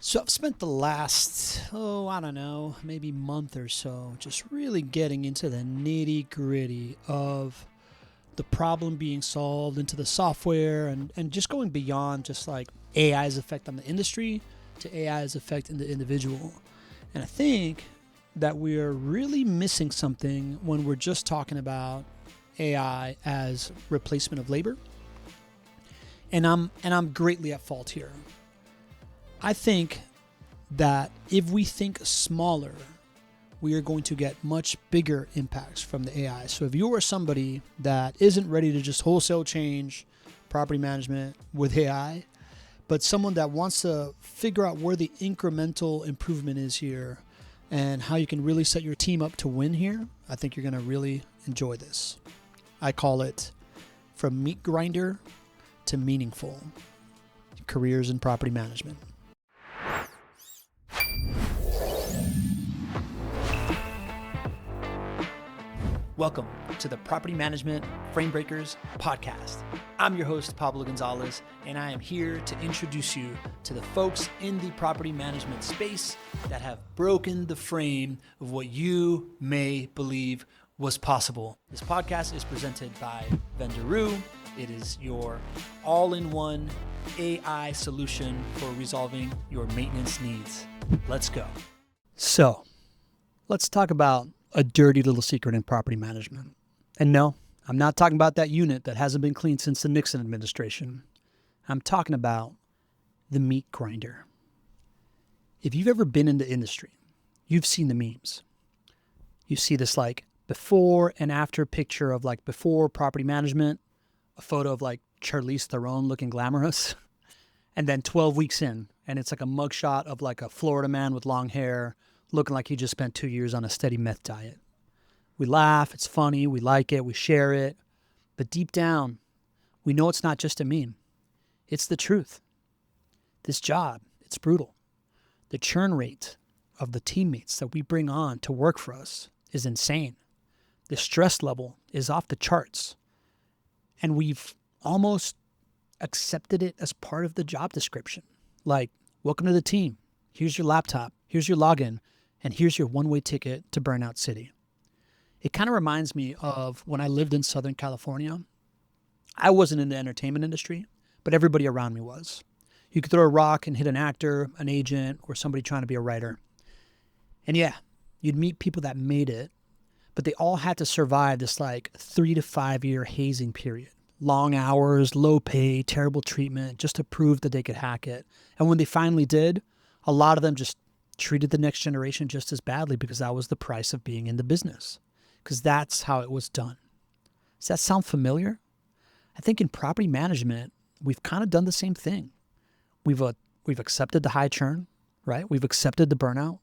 So I've spent the last, I don't know, maybe month or so just really getting into the nitty gritty of the problem being solved into the software and just going beyond just like AI's effect on the industry to AI's effect in the individual. And I think that we are really missing something when we're just talking about AI as replacement of labor. And I'm greatly at fault here. I think that if we think smaller, we are going to get much bigger impacts from the AI. So if you are somebody that isn't ready to just wholesale change property management with AI, but someone that wants to figure out where the incremental improvement is here and how you can really set your team up to win here, I think you're going to really enjoy this. I call it From Meatgrinder to Meaningful: Careers in Property Management. Welcome to the Property Management Frame Breakers podcast. I'm your host, Pablo Gonzalez, and I am here to introduce you to the folks in the property management space that have broken the frame of what you may believe was possible. This podcast is presented by Vendoroo. It is your all-in-one AI solution for resolving your maintenance needs. Let's go. So, let's talk about a dirty little secret in property management. And no, I'm not talking about that unit that hasn't been cleaned since the Nixon administration. I'm talking about the meat grinder. If you've ever been in the industry, you've seen the memes. You see this like before and after picture of like before property management, a photo of like Charlize Theron looking glamorous, and then 12 weeks in, and it's like a mugshot of like a Florida man with long hair looking like he just spent 2 years on a steady meth diet. We laugh, it's funny, we like it, we share it, but deep down, we know it's not just a meme. It's the truth. This job, it's brutal. The churn rate of the teammates that we bring on to work for us is insane. The stress level is off the charts. And we've almost accepted it as part of the job description. Like, welcome to the team. Here's your laptop. Here's your login. And here's your one-way ticket to Burnout City. It kind of reminds me of when I lived in Southern California. I wasn't in the entertainment industry, but everybody around me was. You could throw a rock and hit an actor, an agent, or somebody trying to be a writer. And yeah, you'd meet people that made it, but they all had to survive this like 3 to 5 year hazing period. Long hours, low pay, terrible treatment, just to prove that they could hack it. And when they finally did, a lot of them just treated the next generation just as badly because that was the price of being in the business, because that's how it was done. Does that sound familiar? I think in property management, we've kind of done the same thing. We've accepted the high churn, right? We've accepted the burnout.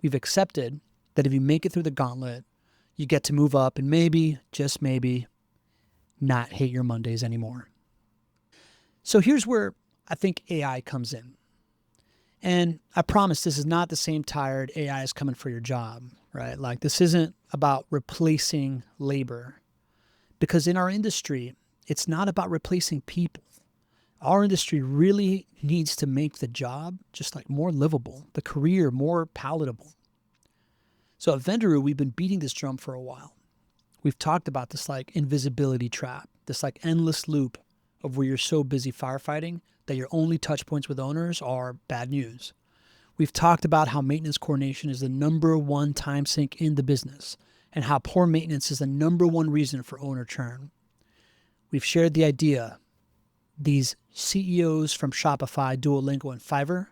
We've accepted that if you make it through the gauntlet, you get to move up and maybe, just maybe, not hate your Mondays anymore. So here's where I think AI comes in. And I promise this is not the same tired AI is coming for your job, right? Like this isn't about replacing labor, because in our industry, it's not about replacing people. Our industry really needs to make the job just like more livable, the career more palatable. So at Vendoroo, we've been beating this drum for a while. We've talked about this like invisibility trap, this like endless loop of where you're so busy firefighting that your only touch points with owners are bad news. We've talked about how maintenance coordination is the number one time sink in the business and how poor maintenance is the number one reason for owner churn. We've shared the idea, these CEOs from Shopify, Duolingo, and Fiverr,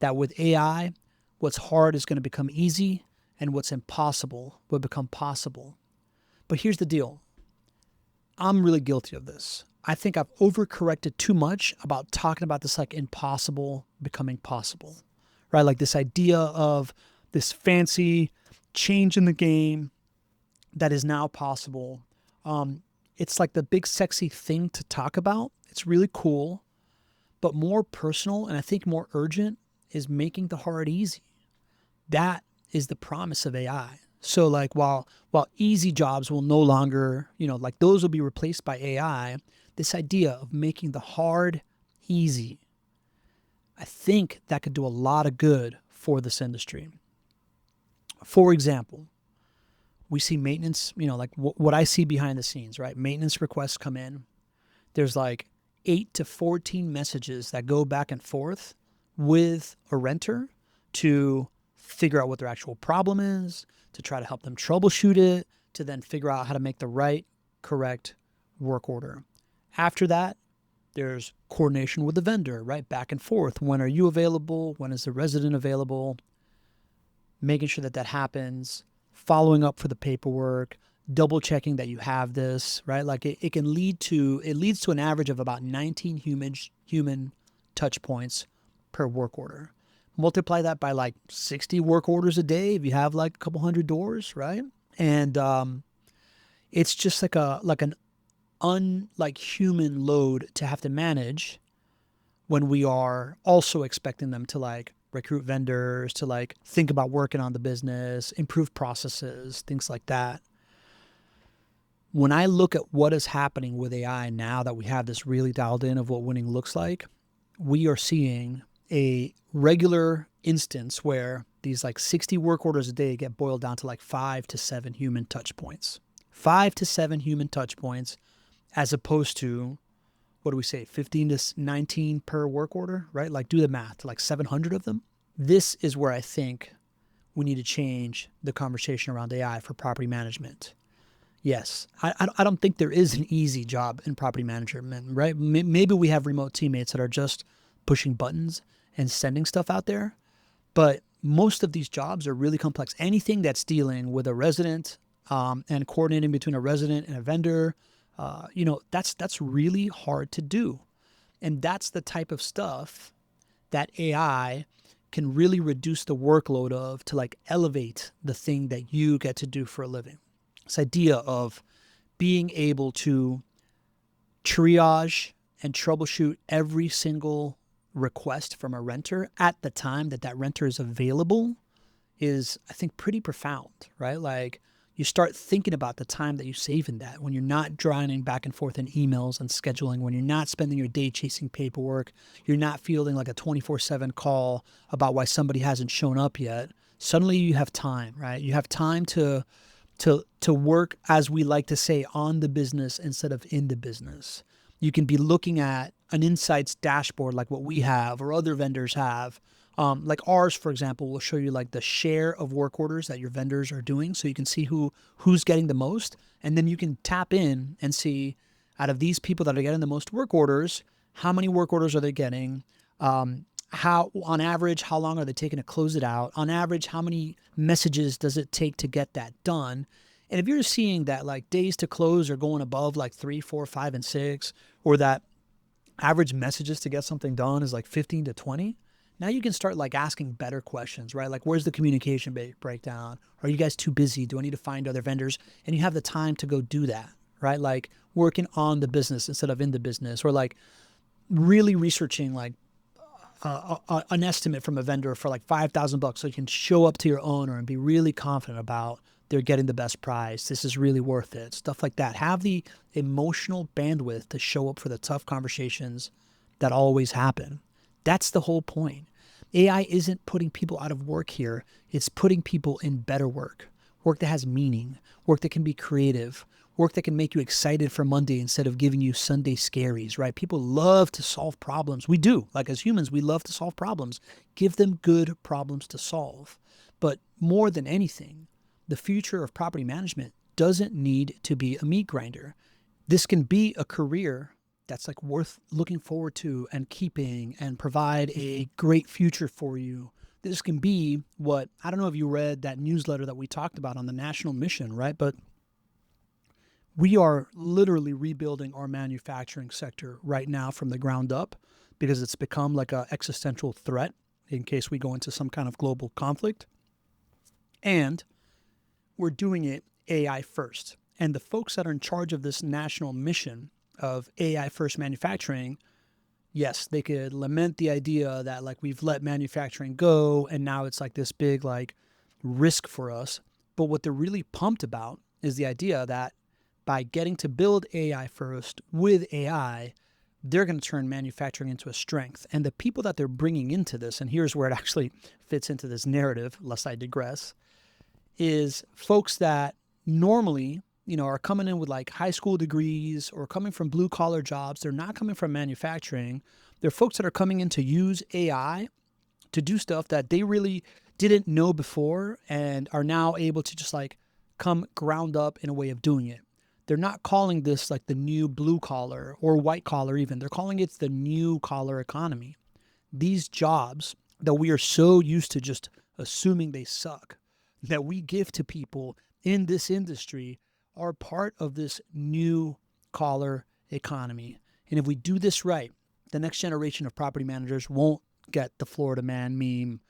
that with AI, what's hard is going to become easy and what's impossible will become possible. But here's the deal. I'm really guilty of this. I think I've overcorrected too much about talking about this like impossible becoming possible, right? Like this idea of this fancy change in the game that is now possible. It's like the big sexy thing to talk about. It's really cool, but more personal and I think more urgent is making the hard easy. That is the promise of AI. So like while easy jobs will no longer, like those will be replaced by AI, this idea of making the hard easy, I think that could do a lot of good for this industry. For example, we see maintenance, like what I see behind the scenes, right? Maintenance requests come in. There's like 8 to 14 messages that go back and forth with a renter to figure out what their actual problem is, to try to help them troubleshoot it, to then figure out how to make the right, correct work order. After that, there's coordination with the vendor, right? Back and forth. When are you available? When is the resident available? Making sure that that happens, following up for the paperwork, double checking that you have this, right? Like it leads to an average of about 19 human touch points per work order. Multiply that by like 60 work orders a day if you have like a couple hundred doors, right? And it's just like an unlike human load to have to manage when we are also expecting them to like recruit vendors, to like think about working on the business, improve processes, things like that. When I look at what is happening with AI now that we have this really dialed in of what winning looks like, we are seeing a regular instance where these like 60 work orders a day get boiled down to like 5 to 7 human touch points. 5 to 7 human touch points as opposed to, what do we say, 15 to 19 per work order, right? Like do the math, like 700 of them. This is where I think we need to change the conversation around AI for property management. Yes, I don't think there is an easy job in property management, right? Maybe we have remote teammates that are just pushing buttons and sending stuff out there, but most of these jobs are really complex. Anything that's dealing with a resident and coordinating between a resident and a vendor, that's really hard to do. And that's the type of stuff that AI can really reduce the workload of to like elevate the thing that you get to do for a living. This idea of being able to triage and troubleshoot every single request from a renter at the time that that renter is available is, I think, pretty profound, right? Like you start thinking about the time that you save in that when you're not drowning back and forth in emails and scheduling, when you're not spending your day chasing paperwork, you're not fielding like a 24/7 call about why somebody hasn't shown up yet. Suddenly you have time, right? You have time to work, as we like to say, on the business instead of in the business. You can be looking at an insights dashboard like what we have or other vendors have. Like ours, for example, will show you like the share of work orders that your vendors are doing. So you can see who's getting the most. And then you can tap in and see out of these people that are getting the most work orders, how many work orders are they getting? How, on average, how long are they taking to close it out? On average, how many messages does it take to get that done? And if you're seeing that like days to close are going above like 3, 4, 5, and 6, or that average messages to get something done is like 15 to 20, now you can start like asking better questions, right? Like, where's the communication breakdown? Are you guys too busy? Do I need to find other vendors? And you have the time to go do that, right? Like working on the business instead of in the business, or like really researching like an estimate from a vendor for like $5,000 so you can show up to your owner and be really confident about they're getting the best price. This is really worth it. Stuff like that. Have the emotional bandwidth to show up for the tough conversations that always happen. That's the whole point. AI isn't putting people out of work here. It's putting people in better work that has meaning, work that can be creative, work that can make you excited for Monday instead of giving you Sunday scaries, right? People love to solve problems. We do. Like as humans, we love to solve problems. Give them good problems to solve. But more than anything, the future of property management doesn't need to be a meat grinder. This can be a career that's like worth looking forward to and keeping and provide a great future for you. This can be what, I don't know if you read that newsletter that we talked about on the national mission, right? But we are literally rebuilding our manufacturing sector right now from the ground up because it's become like an existential threat in case we go into some kind of global conflict. And we're doing it AI first. And the folks that are in charge of this national mission of AI first manufacturing, yes, they could lament the idea that like we've let manufacturing go and now it's like this big like risk for us. But what they're really pumped about is the idea that by getting to build AI first with AI, they're going to turn manufacturing into a strength. And the people that they're bringing into this, and here's where it actually fits into this narrative, lest I digress, is folks that normally, are coming in with like high school degrees or coming from blue collar jobs. They're not coming from manufacturing. They're folks that are coming in to use AI to do stuff that they really didn't know before and are now able to just like come ground up in a way of doing it. They're not calling this like the new blue collar or white collar even. They're calling it the new collar economy. These jobs that we are so used to just assuming they suck, that we give to people in this industry, are part of this new collar economy. And if we do this right, the next generation of property managers won't get the Florida man meme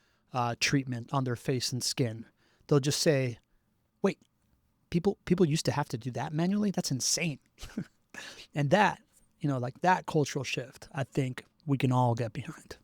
treatment on their face and skin. They'll just say, wait, people used to have to do that manually? That's insane. And that, like that cultural shift, I think we can all get behind.